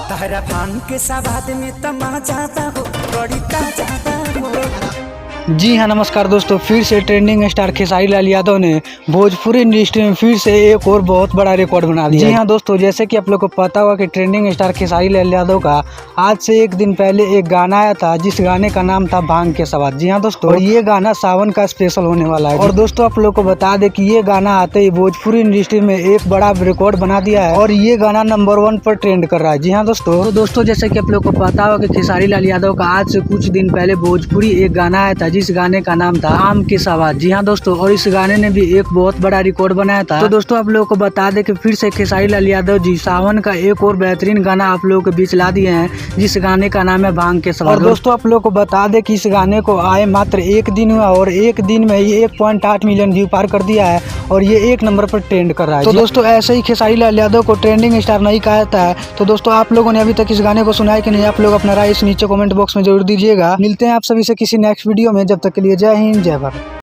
तारा भांग के सवाद में तमाचा हो बड़ी ताजा हो। जी हाँ, नमस्कार दोस्तों। फिर से ट्रेंडिंग स्टार खेसारी लाल यादव ने भोजपुरी इंडस्ट्री में फिर से एक और बहुत बड़ा रिकॉर्ड बना दिया। जी हाँ दोस्तों, जैसे कि आप लोग को पता होगा कि ट्रेंडिंग स्टार खेसारी लाल यादव का आज से एक दिन पहले एक गाना आया था, जिस गाने का नाम था भांग के सवाद। जी हाँ दोस्तों, और ये गाना सावन का स्पेशल होने वाला है। और दोस्तों आप लोग को बता दें कि ये गाना आते ही भोजपुरी इंडस्ट्री में एक बड़ा रिकॉर्ड बना दिया है और ये गाना नंबर 1 पर ट्रेंड कर रहा है। जी हाँ दोस्तों, तो दोस्तों जैसे कि आप लोग को पता होगा कि खेसारी लाल यादव का आज से कुछ दिन पहले भोजपुरी एक गाना आया था, जिस गाने का नाम था आम के सवाद। जी हाँ दोस्तों, और इस गाने ने भी एक बहुत बड़ा रिकॉर्ड बनाया था। तो दोस्तों आप लोगों को बता दें कि फिर से खेसारी लाल यादव जी सावन का एक और बेहतरीन गाना आप लोगों के बीच ला दिए हैं, जिस गाने का नाम है भांग के सवाद। और दोस्तों आप लोगों को बता दें कि इस गाने को आए मात्र एक दिन हुआ और एक दिन में ये 1.8 मिलियन व्यू पार कर दिया है और ये एक नंबर पर ट्रेंड कर रहा है। तो दोस्तों ऐसे ही खेसारी लाल यादव को ट्रेंडिंग स्टार नहीं कहा जाता है। तो दोस्तों आप लोगों ने अभी तक इस गाने को सुना है कि नहीं, आप लोग अपना राय इस नीचे कमेंट बॉक्स में जरूर दीजिएगा। मिलते हैं आप सभी से किसी नेक्स्ट वीडियो में, जब तक के लिए जय हिंद जय भारत।